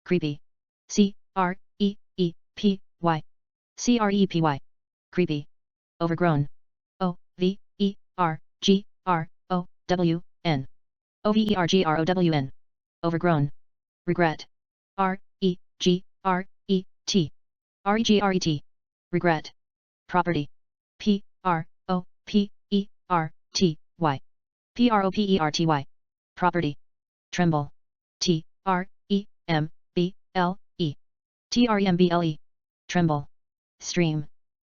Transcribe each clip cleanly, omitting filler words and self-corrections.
creepy. C-R-E-E-P-Y. C-R-E-P-Y. Creepy. Overgrown. O-V-E-R-G-R-O-W-N. O-V-E-R-G-R-O-W-N. Overgrown. Regret. R-E-G-R-E-T. R-E-G-R-E-T. Regret. Property. P-R-O-P-E-R-T-Y. P-R-O-P-E-R-T-Y. Property. Tremble. T-R-E-M-B-L-E. T-R-E-M-B-L-E. Tremble. Stream.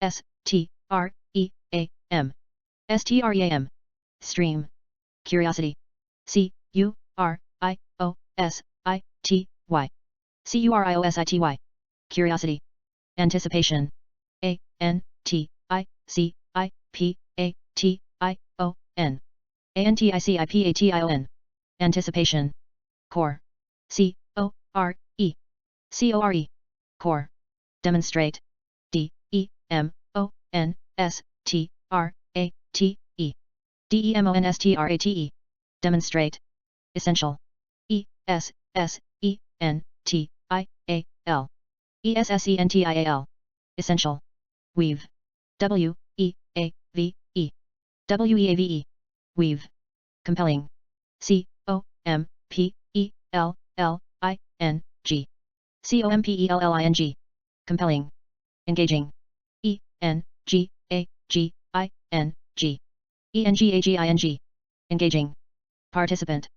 S-T-R-E-A-M. S-T-R-E-A-M. Stream. Curiosity. C-U-R-I-O-S-I-T-Y. C-U-R-I-O-S-I-T-Y. Curiosity. Anticipation. A-N-T-I-C-I-P-A-T-I-O-N. A-N-T-I-C-I-P-A-T-I-O-N. Anticipation. Core. C-O-R-E. C-O-R-E. Core. Demonstrate. D-E-M-O-N-S-T-R-A-T-E. D-E-M-O-N-S-T-R-A-T-E. Demonstrate. Essential. E-S-S-E-N-T-I-A-L. E-S-S-E-N-T-I-A-L. Essential. Weave. W-E-A-V-E. W-E-A-V-E. Weave. Compelling. C-O-M-P-E-L-L-I-N-G. C-O-M-P-E-L-L-I-N-G. Compelling. Engaging. E-N-G-A-G-I-N-G. E-N-G-A-G-I-N-G. Engaging. Participant.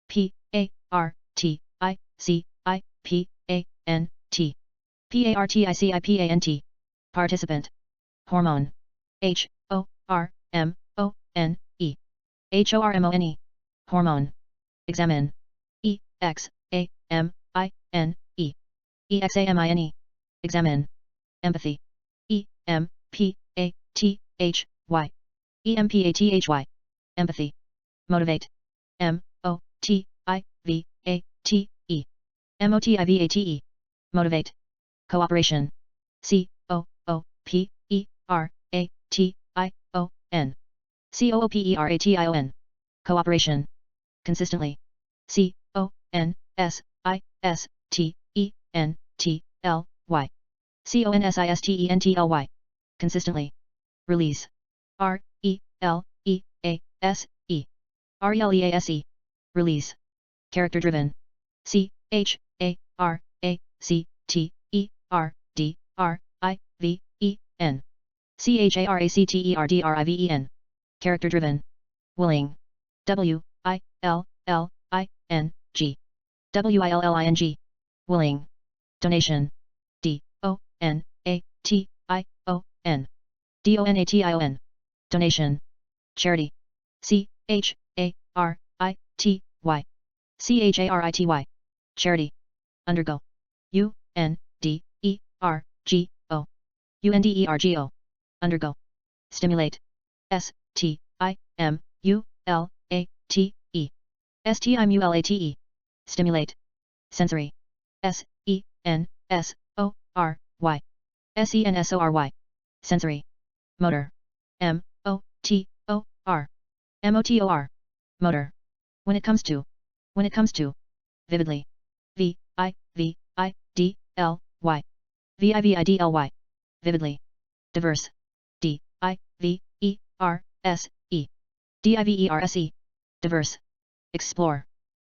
P-A-R-T-I-C-I-P-A-N-T. P-A-R-T-I-C-I-P-A-N-T. Participant. Hormone. H-O-R-M-O-N-E. H-O-R-M-O-N-E. Hormone. Examine. E-X-A-M-I-N-E. E-X-A-M-I-N-E. Examine. Empathy. E-M-P-A-T-H-Y. E-M-P-A-T-H-Y. Empathy. Motivate. M-O-T-I-V-A-T-E. M-O-T-I-V-A-T-E. Motivate. Cooperation. C-O-O-P-E-R-A-T-I-O-N. C-O-O-P-E-R-A-T-I-O-N. Cooperation. Consistently. C-O-N-S-I-S-T-E-N-T-L-Y. C-O-N-S-I-S-T-E-N-T-L-Y. Consistently. Release. R-E-L-E-A-S-E. R-E-L-E-A-S-E. Release. Character-driven. C-H-A-R-A-C-T-E-R-D-R-I-V-E-N. C-H-A-R-A-C-T-E-R-D-R-I-V-E-N. Character-driven. Willing. W-I-L-L-I-N-G. W-I-L-L-I-N-G. Willing. Donation. D-O-N-A-T-I-O-N. D-O-N-A-T-I-O-N. Donation. Charity. C-H-A-R-I-T-Y. C-H-A-R-I-T-Y. Charity. Undergo. U-N-D-E-R-G-O. U-N-D-E-R-G-O. Undergo. Stimulate. S-T-I-M-U-L-A-T-E. S-T-I-M-U-L-A-T-E. Stimulate. Sensory. S-E-N-S-O-R-Y. S-E-N-S-O-R-Y. Sensory. Motor. M-O-T-O-R. M-O-T-O-R. Motor. When it comes to. When it comes to. Vividly. V-I-V-I-D-L-Y. V-I-V-I-D-L-Y. Vividly. Diverse. D-I-V-E-R-S-E. D-I-V-E-R-S-E. Diverse. Explore.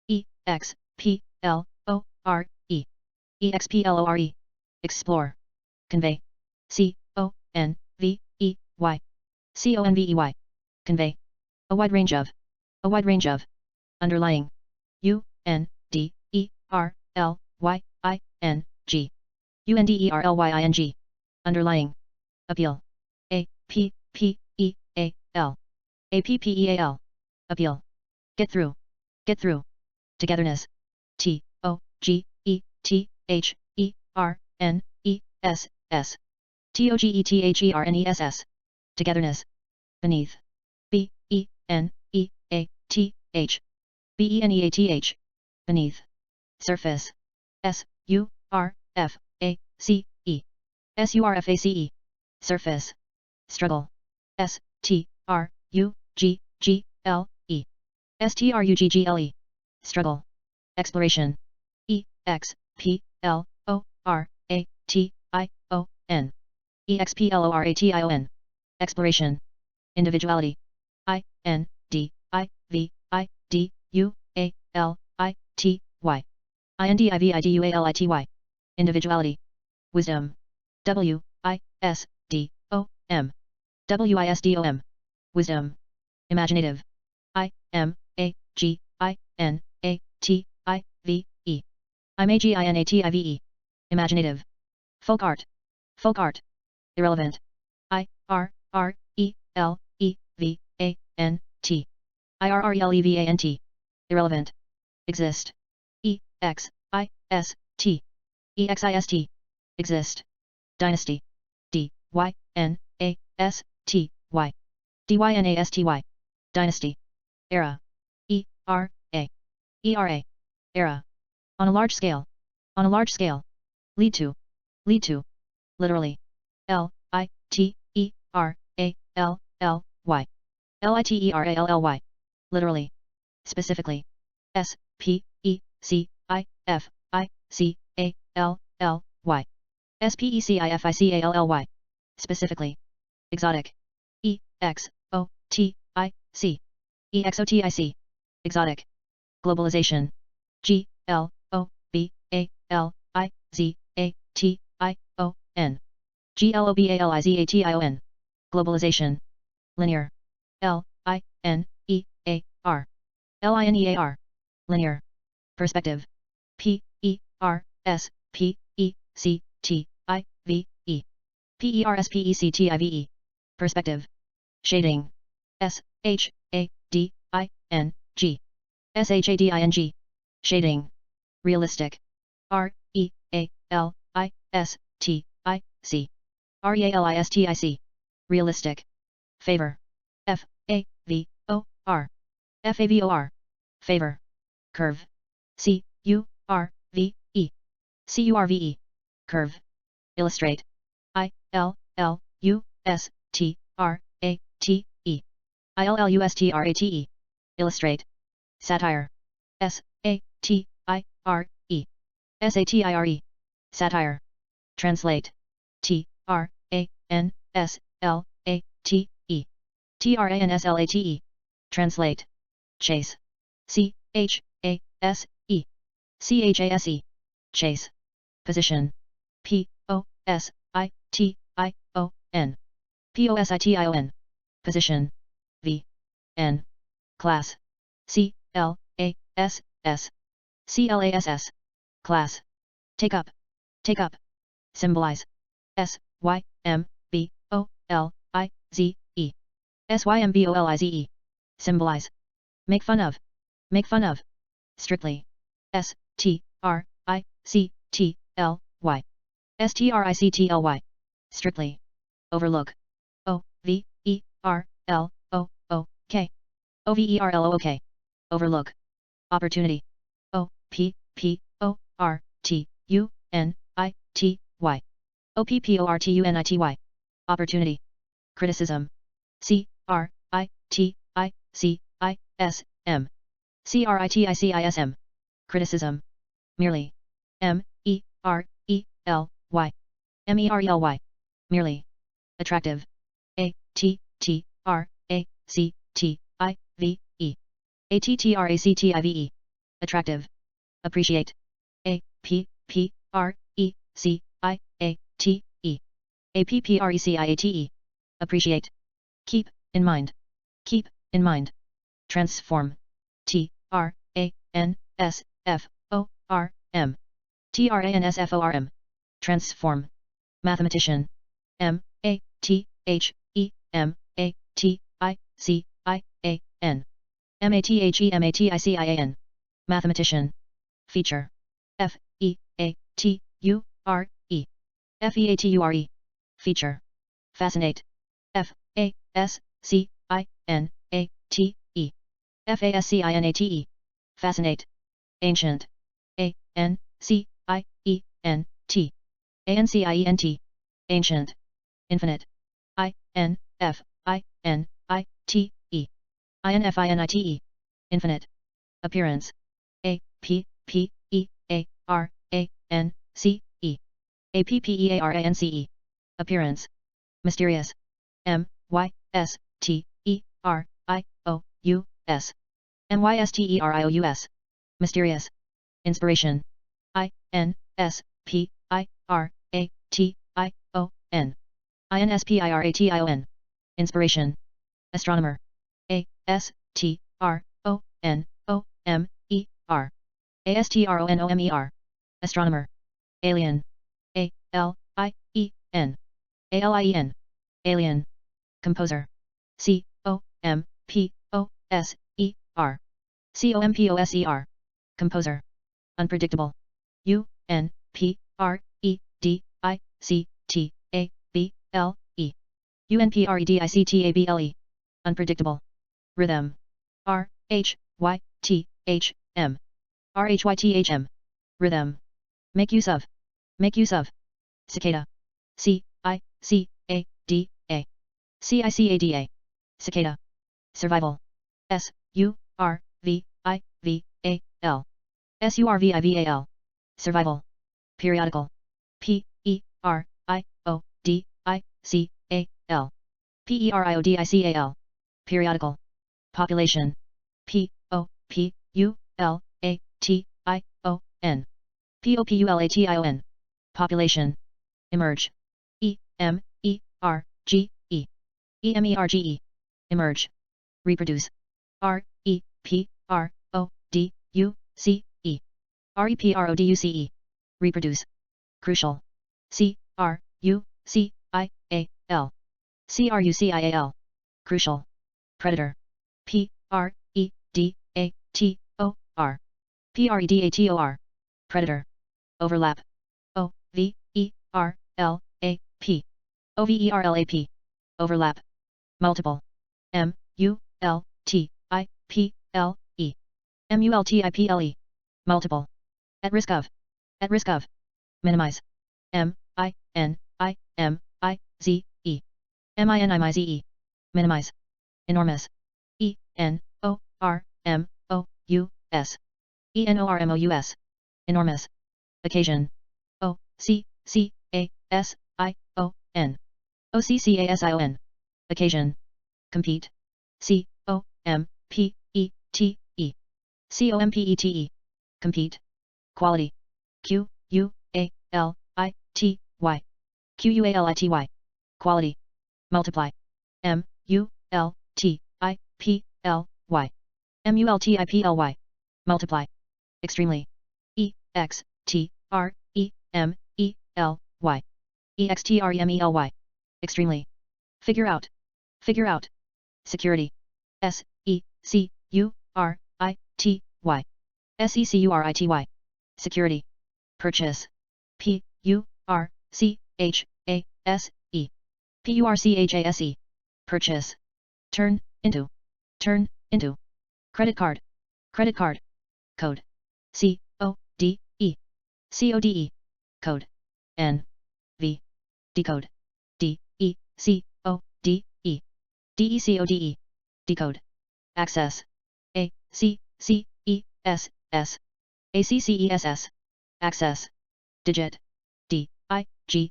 E-X-P-L-O-R-E. E-X-P-L-O-R-E. Explore. Convey. C-O-N-V-E-Y. C-O-N-V-E-Y. Convey. A wide range of. A wide range of. Underlying. U-N-D-E-R-L-Y-I-N-G. U-N-D-E-R-L-Y-I-N-G. Underlying. Appeal. A-P-P-E-A-L. A-P-P-E-A-L. Appeal. Get through. Get through. Togetherness. T-O-G-E-T-H-E-R-N-E-S-S. T-O-G-E-T-H-E-R-N-E-S-S. Togetherness. Beneath. B-E-N-E-A-T-H. B-E-N-E-A-T-H. Beneath. Surface. S-U-R-F-A-C-E. S-U-R-F-A-C-E. Surface. Struggle. S-T-R-U-G-G-L-E. S-T-R-U-G-G-L-E. Struggle. Exploration. E-X-P L O R A T I O N exploration. Exploration. Individuality. individuality. individuality. Individuality. Wisdom. wisdom. wisdom. Wisdom. Imaginative. imaginative. Imaginative. Folk art. Folk art. Irrelevant. irrelevant. irrelevant. Irrelevant. Exist. exist. exist. Exist. Dynasty. dynasty. dynasty. Dynasty. Era. era. era. Era. On a large scale. On a large scale. Lead to. Lead to. Literally. literally. literally. Literally. Specifically. specifically. specifically. Specifically. Exotic. exotic. exotic. Exotic. Globalization. globalization. globalization. Globalization. Linear. linear. linear. Linear. Perspective. perspective. Perspective. Shading. shading. shading. Shading. Realistic. realistic. realistic. Realistic. Favor. favor. favor. Favor. Curve. curve. curve. Curve. Illustrate. illustrate. illustrate. Illustrate. Satire. satire. satire. Satire. Translate. translate. translate. Translate. Chase. chase. chase. Chase. Position. position. position. Position. v. Class. class. class. Class. Take up. Take up. Symbolize. symbolize. symbolize. Symbolize. Make fun of. Make fun of. Strictly. strictly. strictly. Strictly. Overlook. overlook. overlook. Overlook. Opportunity. opportunity. opportunity. Opportunity. Criticism. criticism. criticism. Criticism. Merely. merely. merely. Merely. Attractive. attractive. attractive. Attractive. Appreciate. appreciate. appreciate. Appreciate. Keep in mind. Keep in mind. Transform. transform. transform. Transform. Mathematician. mathematican. mathematican. Mathematician. Feature. feature. feature. Feature. Fascinate. fascinate. fascinate. Fascinate. Ancient. ancient. ancient. Ancient. Infinite. infinite. infinite. Infinite. Appearance. appearance. C, E. Appearance. Appearance. Mysterious. Mysterious. Mysterious. Mysterious. Inspiration. Inspiration. Inspiration. Astronomer. Astronomer. Astronomer. Astronomer. Alien. Alien. Alien. Alien. Composer. Composer. Composer. Composer. Unpredictable. Unpredictable. Unpredictable. Rhythm. Rhythm. Rhythm. Rhythm. Make use of. Make use of. Cicada. Cicada. Cicada. Cicada. Survival. Survival. Survival. Survival. Periodical. Periodical. Periodical. Periodical. Population. Population. Population. Population. Emerge. Emerge. Emerge. Emerge. Reproduce. Reproduce. Reproduce. Reproduce. Crucial. Crucial. Crucial. Crucial. Predator. Predator. Predator. Predator. Overlap. Overlap. Overlap. Overlap. Multiple. Multiple. Multiple. At risk of. At risk of. Minimize. Minimize. Minimize. Minimize. Enormous. Enormous. Enormous. Enormous. Occasion. Occasion. Occasion. Occasion. Compete. Compete. Compete. Compete. Quality. Quality. Quality. Quality. Multiply. Multiply. Multiply. Multiply. Extremely. Extremely. Extremely. Extremely. Figure out. Figure out. Security. Security. Security. Security. Purchase. Purchase. Purchase. Turn into. Turn into. Credit card. Credit card. Code. CODE. CODE. Code. NV. Decode. DECODE. DECODE. Decode. Access. ACCESS. ACCESS. Access. Digit. DIGIT.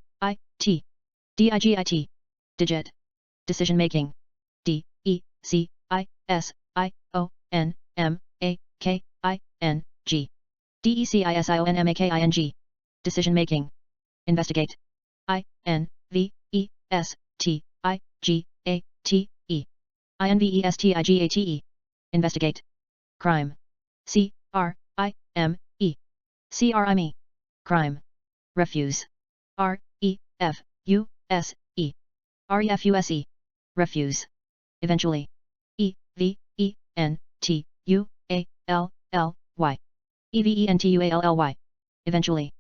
DIGIT. Digit. Decision making. DECISIONMAKING. DECISIONMAKING. Decision making. Investigate. INVESTIGATE. Investigate. Crime. CRIME. CRIME. Crime. Refuse. REFUSE. REFUSE. Refuse. Eventually. EVENTUALLY. EVENTUALLY. Eventually.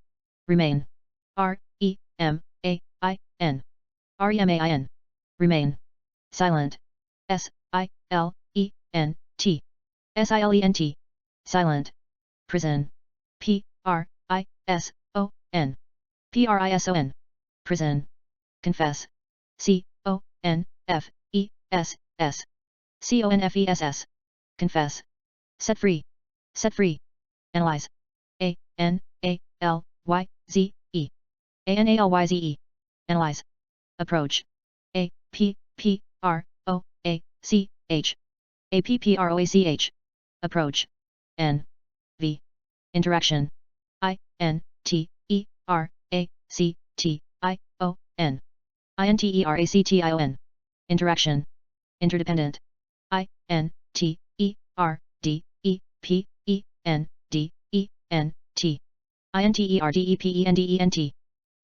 Remain. REMAIN. REMAIN. Remain. Silent. SILENT. SILENT. Silent. Prison. PRISON. PRISON. Prison. Confess. CONFESS. CONFESS. Confess. Set free. Set free. Analyze. ANALYZE. analyze, analyze, approach, approach, approach, interaction, interation, interaction, interdependent, interdependent,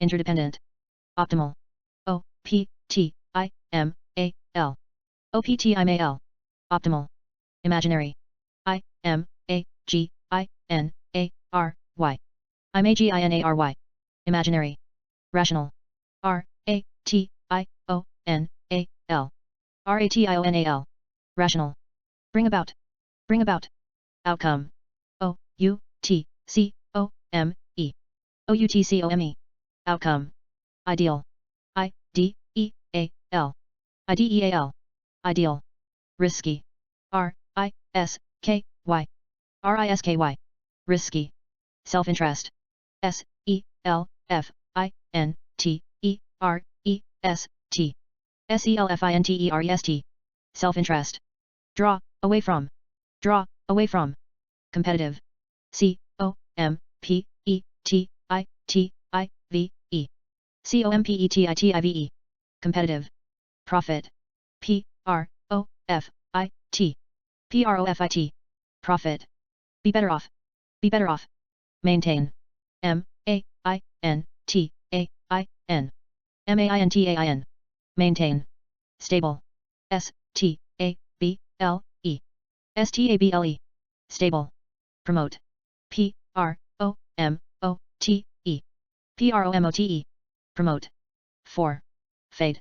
interdependent, optimal, optimal, optimal, imaginary, imaginary, imaginary, rational, rational, rational, bring about, outcome, outcome, outcome, ideal, ideal, ideal, risky, risky, risky, self-interest, selfinterest, selfinterest, self-interest, draw, away from, competitive, competitive, competitive, profit, profit, profit, be better off, maintain, maintain, maintain, stable, stable, stable, promote, promote, promote, for, fade,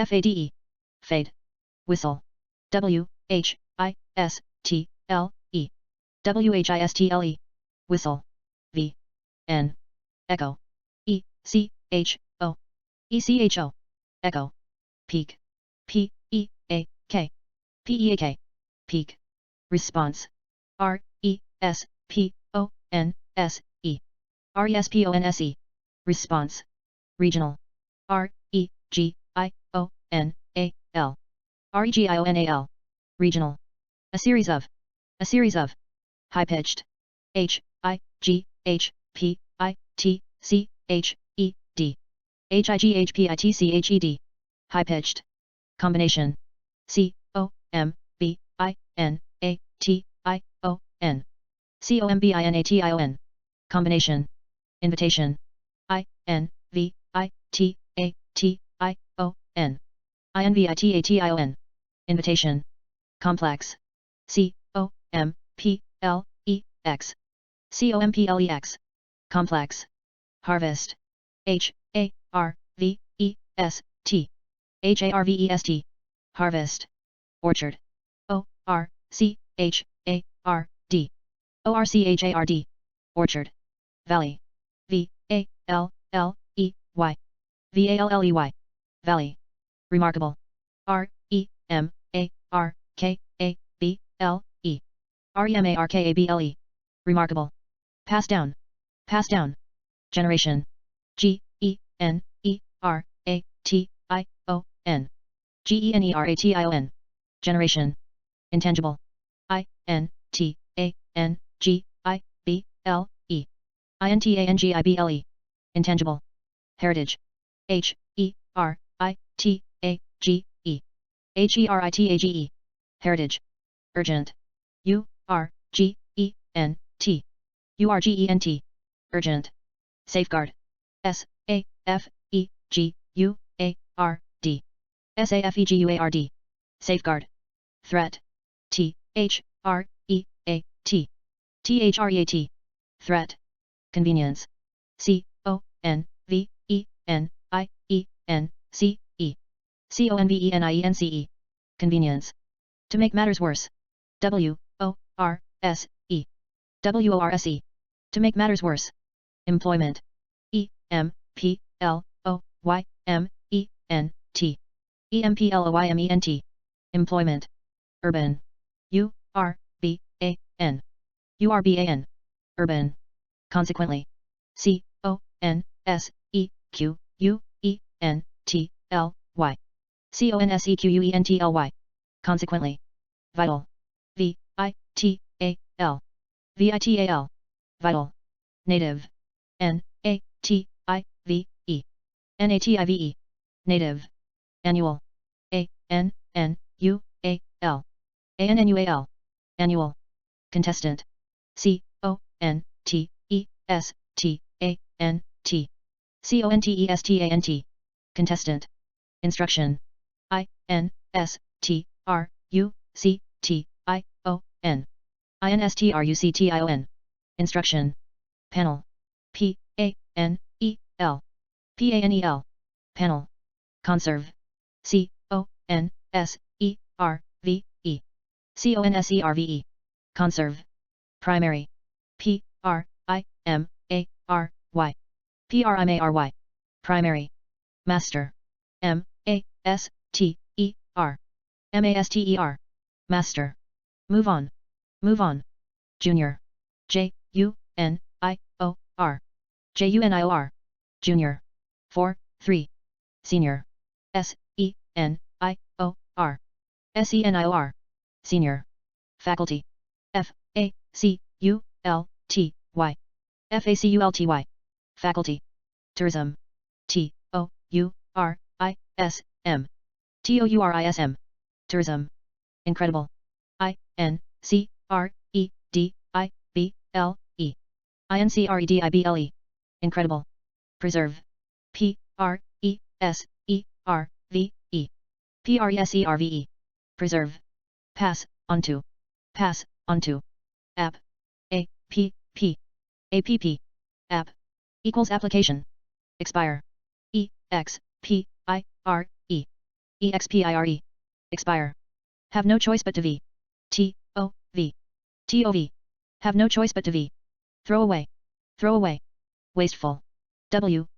fade, fade, whistle, whistle, whistle, echo, echo, echo, peak, peak, peak, response, response, response, regional, regional, regional, a series of, high-pitched, high-pitched, high-pitched, combination, combination, combination, invitation, invitation, invitation, complex, complex, complex, harvest, harvest, harvest, orchard, orchard, orchard, valley, valley, valley, remarkable, remarkable, remarkable, pass down, generation, generation, generation, intangible, intangible, intangible, heritage, heritage, heritage, urgent, urgent, urgent, safeguard, safeguard, safeguard, threat, threat, threat, convenience, convenience, convenience, to make matters worse, worse, to make matters worse, employment, employment, employment, urban, urban, urban, consequently, C O N S E Q U E N T L Y. CONSEQUENTLY. Consequently. Vital. VITAL. VITAL. Vital. Native. NATIVE. NATIVE. Native. Annual. ANNUAL. ANNUAL. Annual. Contestant. CONTESTANT. CONTESTANT. Contestant. Instruction. INSTRUCTION. INSTRUCTION. Instruction. Panel. PANEL. PANEL. Panel. Conserve. CONSERVE. CONSERVE. Conserve. Primary. PRIMARY. PRIMARY. Primary. Master. MASTER. MASTER. Master. Move on. Move on. Junior. JUNIOR. JUNIOR. Junior. 4, 3. Senior. SENIOR. SENIOR. Senior. Faculty. FACULTY. FACULTY. Faculty. Tourism. TOURISM. TOURISM. Tourism. Incredible. INCREDIBLE. INCREDIBLE. Incredible. Preserve. PRESERVE. PRESERVE. Preserve. Pass onto. Pass onto. App. APP. APP. App. Equals application. Expire. EXPIRE. EXPIRE. Expire. Have no choice but to V. TOV. TOV. Have no choice but to V. Throw away. Throw away. Wasteful. WASTEFUL.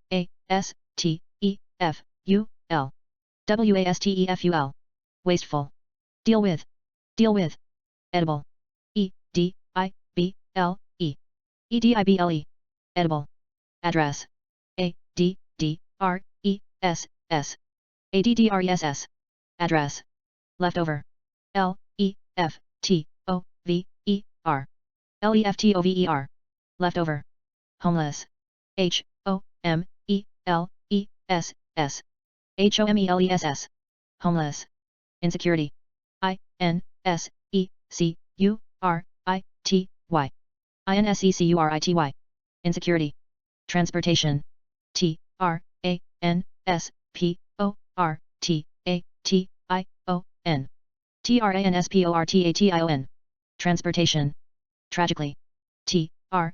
WASTEFUL. Wasteful. Deal with. Deal with. Edible. EDIBLE. EDIBLE. Edible. Address. ADDRESS. ADDRESS. Address. Leftover. LEFTOVER. LEFTOVER. Leftover. Homeless. HOMELESS. HOMELESS. Homeless. Insecurity. INSECURITY. INSECURITY. Insecurity. Transportation. TRANSPORTATION. TRANSPORTATION. Transportation. Tragically. TRAGICALLY.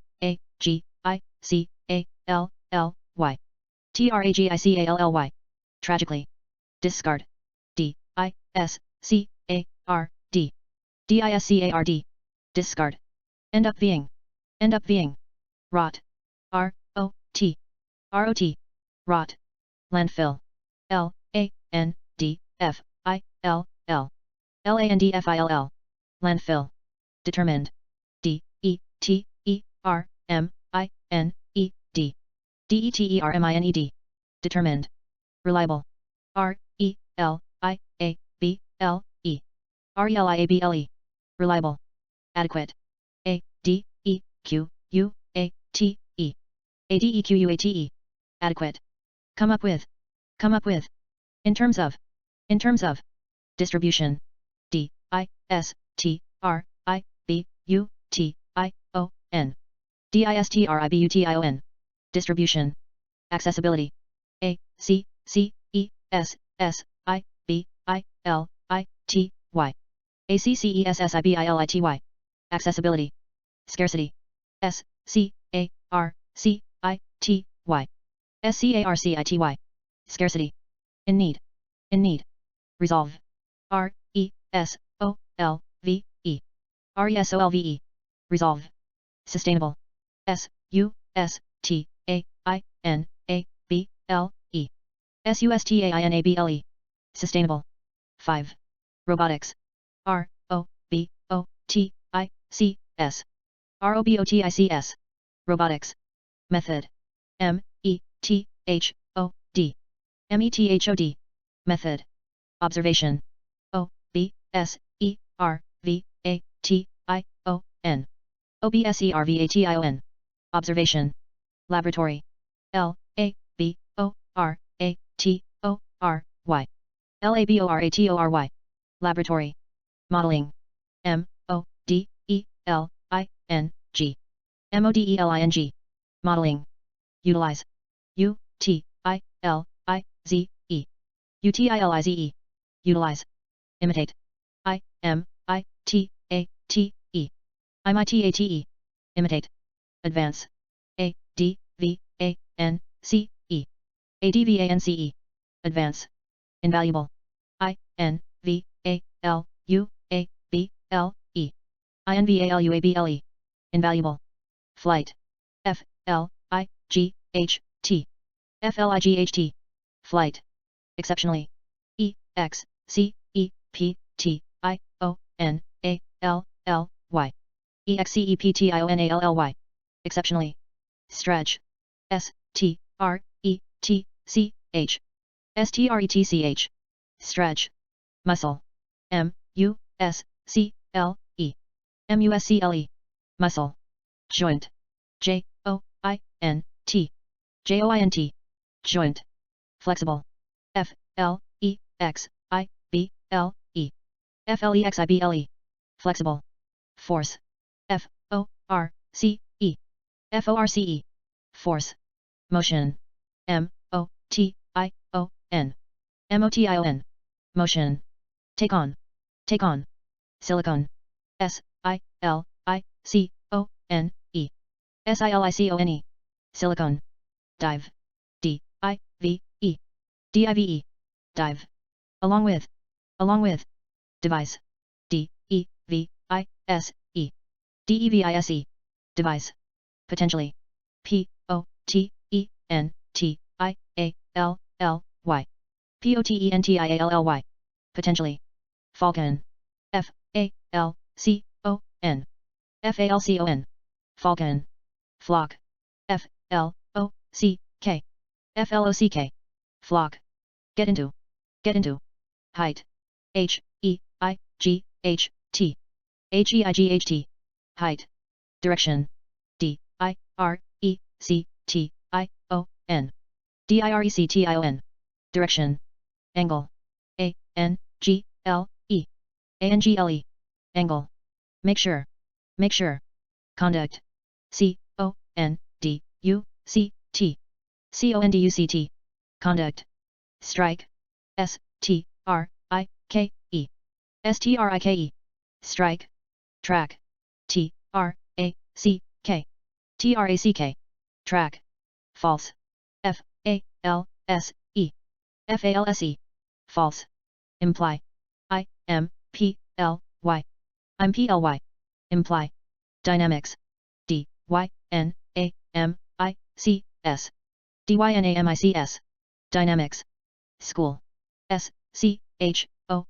TRAGICALLY. Tragically. Discard. DISCARD. DISCARD. Discard. End up being. End up being. Rot. ROT. ROT. Rot. Landfill. LANDFILL. LANDFILL. Landfill. Determined. DETERMINED. DETERMINED. Determined. Reliable. RELIABLE. RELIABLE. Reliable. Adequate. ADEQUATE. ADEQUATE. Adequate. Come up with. Come up with. In terms of. In terms of. Distribution. DISTRIBUTION. DISTRIBUTION. Distribution. Accessibility. ACCESSIBILITY. ACCESSIBILITY. Accessibility. Scarcity. SCARCITY. SCARCITY. Scarcity. In need. In need. Resolve. RESOLVE. RESOLVE. Resolve. Sustainable. SUSTAINABLE. SUSTAINABLE. Sustainable. 5. Robotics. ROBOTICS. ROBOTICS. Robotics. method, method, method, method, observation, observation, observation, observation, laboratory, laboratory, laboratory, modeling, modeling, modeling, utilize, utilize, utilize, imitate, imitate, imitate, imitate, advance, advance, advance, advance, invaluable, invaluable, invaluable, flight, flight, flight, exceptionally, exceptionally, exceptionally, stretch, stretch, stretch, muscle, muscle, muscle, joint, joint, joint, flexible, flexible, flexible, force, force, force, motion, motion, motion, take on, silicone, silicone, silicone, dive, dive, dive, along with, device, devise, devise, device, potentially, potentially, potentially, falcon, falcon, falcon, falcon, flock, flock, flock, get into, height, height, height, direction, direction, direction, angle, angle, angle, make sure, conduct, conduct, conduct, strike, strike, strike, track, track, track, false, false, false, false, imply, imply, imply, imply, dynamics, dynamics, dynamics, dynamics, school, school, school,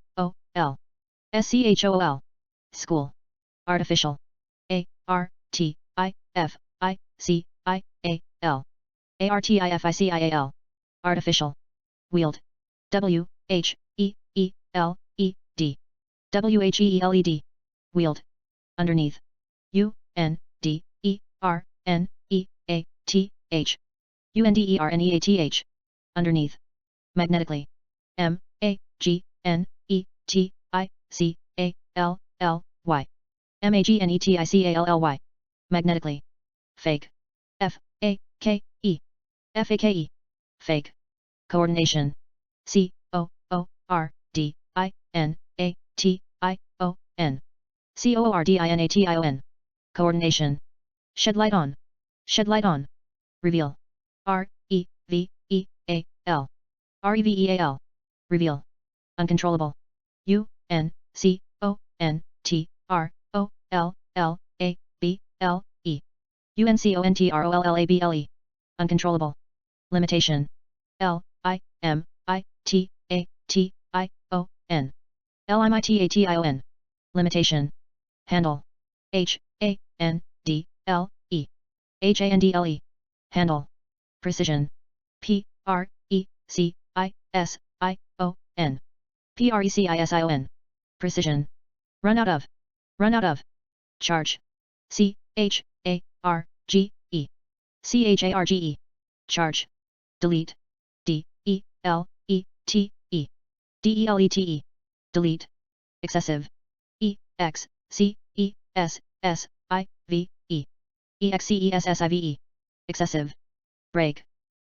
school, artificial, artificial, artificial, artificial, wheeled, wheeled, wheeled, wheeled, underneath, underneath, underneath, magnetically, magnetically, magnetically, magnetically, fake, fake, fake, coordination, coordination, coordination, shed light on, reveal, reveal, reveal, uncontrollable, uncontrollable, uncontrollable, limitation, limitation, limitation, handle, handle, handle, precision, P-R-E-C-I-S-I-O-N, P-R-E-C-I-S-I-O-N, precision, run out of, charge, C-H-A-R-G-E, C-H-A-R-G-E, charge, delete, D-E-L-E-T-E, D-E-L-E-T-E, delete, excessive, E-X-C-E-S-S-I-V-E, E-X-C-E-S-S-I-V-E, excessive, break,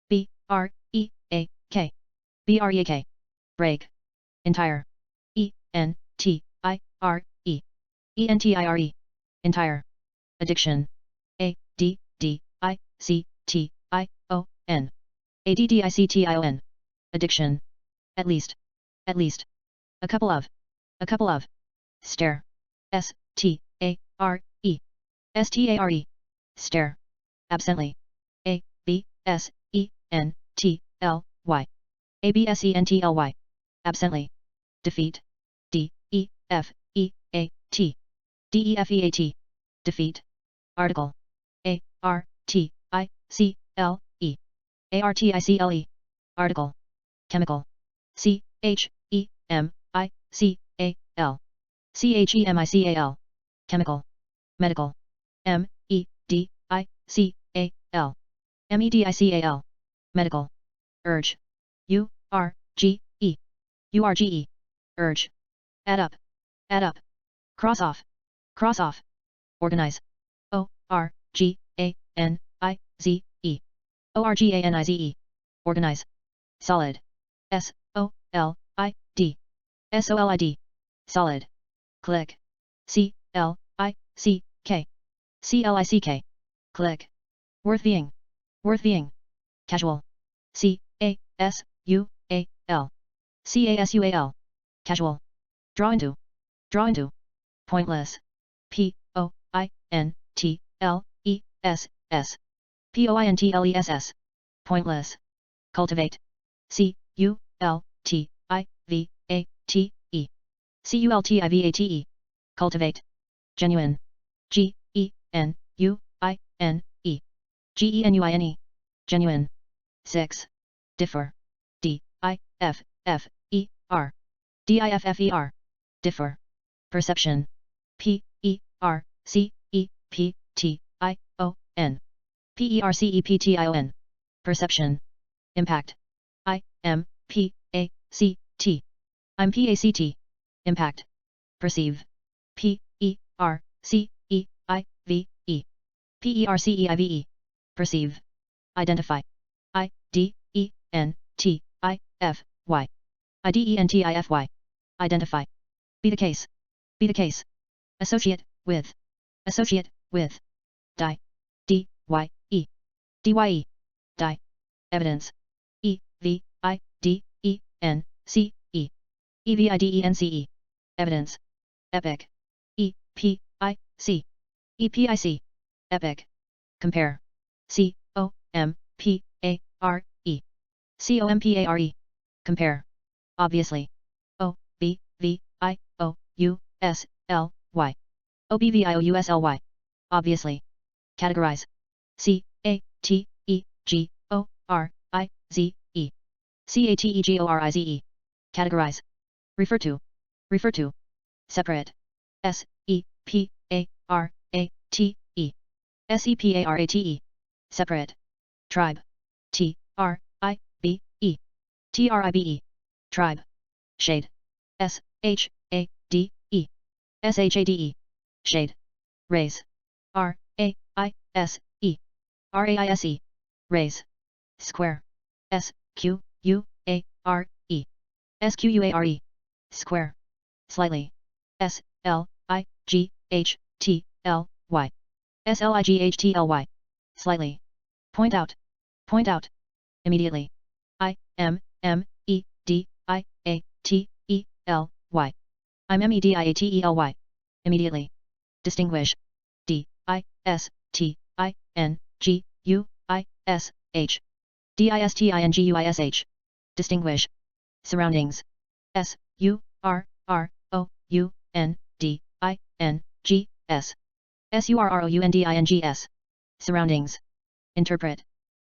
B-R-E-A-K, B-R-E-A-K, break, entire, E-N-T-I-R-E, E-N-T-I-R-E, entire, addiction, A-D-D-I-C-T-I-O-N, A-D-D-I-C-T-I-O-N, addiction, at least, a couple of, stare, S-T-A-R-E, S-T-A-R-E, stare, absently, A-B-S-E-N-T-L-Y, A-B-S-E-N-T-L-Y, absently, defeat, D-E-F-E-A-T, D-E-F-E-A-T, defeat, article, A-R-T-I-C-L-E, A-R-T-I-C-L-E, article, chemical, C-H-E-M-I-C-A-L, C-H-E-M-I-C-A-L, chemical, medical, M-E-D-I-C-A-L, M-E-D-I-C-A-L, medical, urge, U-R-G-E, U-R-G-E, urge, add up, cross off, organize, O-R-G-A-N-I-Z-E, O-R-G-A-N-I-Z-E, organize, solid, S-O-L-I-D, S-O-L-I-D, solid, click, C-L-I-C-K, C-L-I-C-K, click, worth being, casual, C-A-S-U-A-L, C-A-S-U-A-L, casual, draw into, pointless, P-O-I-N-T-L-E-S-S, P-O-I-N-T-L-E-S-S, pointless, cultivate, C-U-L-T-I-V-A-T-E, C-U-L-T-I-V-A-T-E, cultivate, genuine, G-E-N-U-I-N-E, G-E-N-U-I-N-E, genuine, 6, differ, D-I-F-F-E-R, D-I-F-F-E-R, differ, perception, P-E-R-C-E-P-T-I-O-N, P-E-R-C-E-P-T-I-O-N, perception, impact, I-M-P-A-C-T, I'm P-A-C-T, impact, perceive, P-E-R-C-E-I-V-E, P-E-R-C-E-I-V-E, perceive, identify, I-D-E-N-T-I-F-Y, I-D-E-N-T-I-F-Y, identify, be the case, associate with, die, D-Y-E, D-Y-E, die, evidence, E-V-I-D-E-N-C-E, E-V-I-D-E-N-C-E, evidence, epic, E-P-I-C, E-P-I-C, epic, compare, C-O-M-P-A-R-E, C-O-M-P-A-R-E, compare, obviously, O-B-V-I-O-U-S-L-Y, O-B-V-I-O-U-S-L-Y, obviously, categorize, C-A-T-E-G-O-R-I-Z-E, C-A-T-E-G-O-R-I-Z-E, categorize, refer to, separate, S-E-P-A-R-A-T-E, S-E-P-A-R-A-T-E, separate, tribe, T-R-I-B-E, T-R-I-B-E, tribe, shade, S-H-A-D-E, S-H-A-D-E, shade, raise, R-A-I-S-E, R-A-I-S-E, raise, square, S-Q-U-A-R-E, S-Q-U-A-R-E, square, slightly, S-L-I-G-H-T-L-Y, S-L-I-G-H-T-L-Y, slightly, point out, immediately, I-M-M-E-D-I-A-T-E-L-Y, I'm M-E-D-I-A-T-E-L-Y, immediately, distinguish, D-I-S-T-I-N-G-U-I-S-H, D-I-S-T-I-N-G-U-I-S-H, distinguish, surroundings, S-U-R-R-O-U-N-D-I-N-G-S, S-U-R-R-O-U-N-D-I-N-G-S, surroundings, interpret,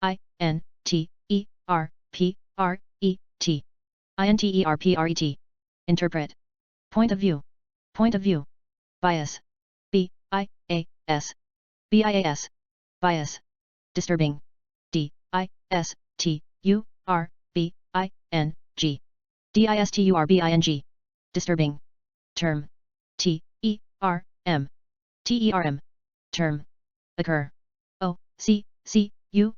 I N T E R P R E T INTERPRET. Interpret. Point of view. Point of view. Bias. BIAS. BIAS. Bias. Disturbing. DISTURBING. DISTURBING. Disturbing. Term. TERM. TERM. Term. Occur. OCCUR.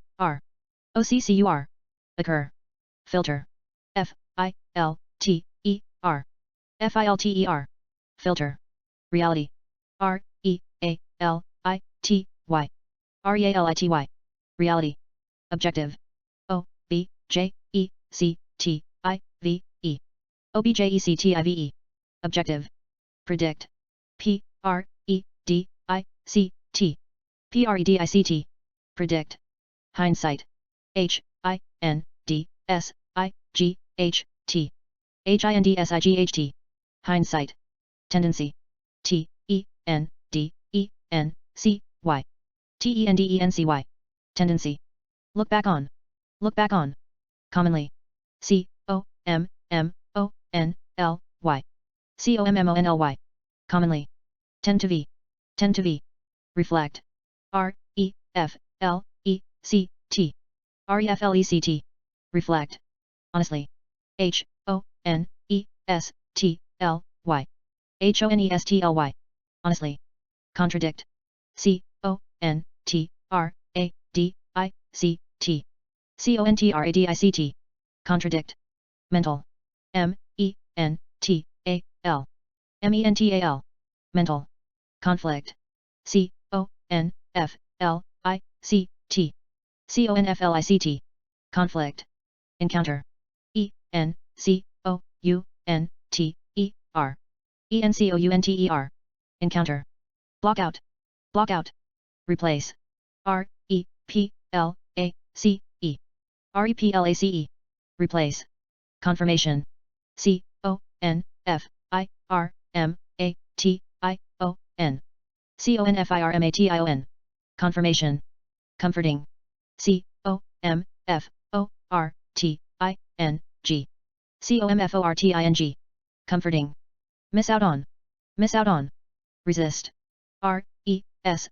OCCUR. Occur. Filter. FILTER. FILTER. Filter. Reality. REALITY. REALITY. Reality. Objective. OBJECTIVE. OBJECTIVE. Objective. Predict. PREDICT. PREDICT. Predict. Hindsight. HINDSIGHT. HINDSIGHT. Hindsight. Tendency. TENDENCY. TENDENCY. Tendency. Look back on. Look back on. Commonly. COMMONLY. COMMONLY. Commonly. Tend to be. Tend to be. Reflect. REFLECT. REFLECT. Reflect. Honestly. HONESTLY. HONESTLY. Honestly. Contradict. CONTRADICT. CONTRADICT. Contradict. Mental. MENTAL. MENTAL. Mental. Conflict. CONFLICT. CONFLICT. Conflict. Encounter. ENCOUNTER. ENCOUNTER. Encounter. Blockout. Blockout. Replace. REPLACE. REPLACE. Replace. Confirmation. CONFIRMATION. CONFIRMATION. Confirmation. Comforting. COMFORTING. COMFORTING. Comforting. Miss out on. Miss out on. Resist. RESIST.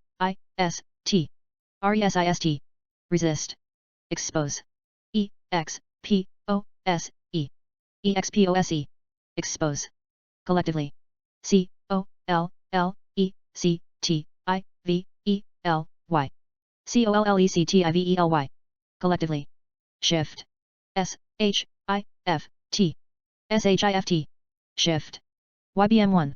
RESIST. Resist. Expose. EXPOSE. EXPOSE. Expose. Collectively. COLLECTIVELY. COLLECTIVELY. Collectively. Shift. SHIFT. SHIFT. YBM1.